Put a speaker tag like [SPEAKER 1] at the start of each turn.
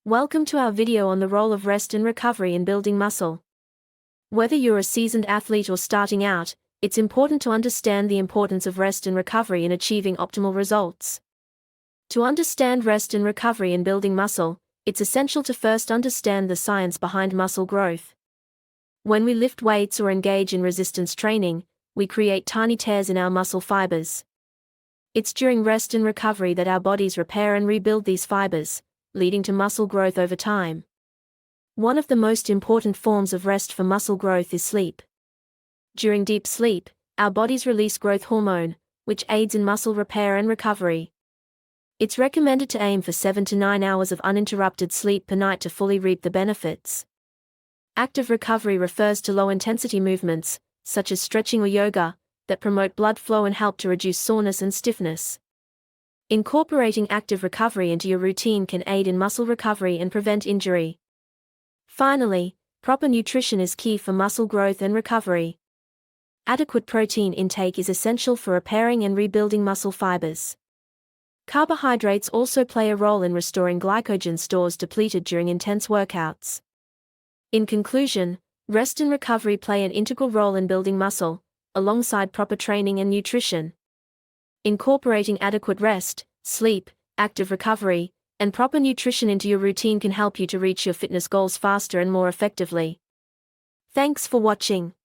[SPEAKER 1] Welcome to our video on the role of rest and recovery in building muscle. Whether you're a seasoned athlete or starting out, it's important to understand the importance of rest and recovery in achieving optimal results. To understand rest and recovery in building muscle, it's essential to first understand the science behind muscle growth. When we lift weights or engage in resistance training, we create tiny tears in our muscle fibers. It's during rest and recovery that our bodies repair and rebuild these fibers, leading to muscle growth over time. One of the most important forms of rest for muscle growth is sleep. During deep sleep, our bodies release growth hormone, which aids in muscle repair and recovery. It's recommended to aim for 7 to 9 hours of uninterrupted sleep per night to fully reap the benefits. Active recovery refers to low-intensity movements, such as stretching or yoga, that promote blood flow and help to reduce soreness and stiffness. Incorporating active recovery into your routine can aid in muscle recovery and prevent injury. Finally, proper nutrition is key for muscle growth and recovery. Adequate protein intake is essential for repairing and rebuilding muscle fibers. Carbohydrates also play a role in restoring glycogen stores depleted during intense workouts. In conclusion, rest and recovery play an integral role in building muscle, alongside proper training and nutrition. Incorporating adequate rest, sleep, active recovery, and proper nutrition into your routine can help you to reach your fitness goals faster and more effectively. Thanks for watching.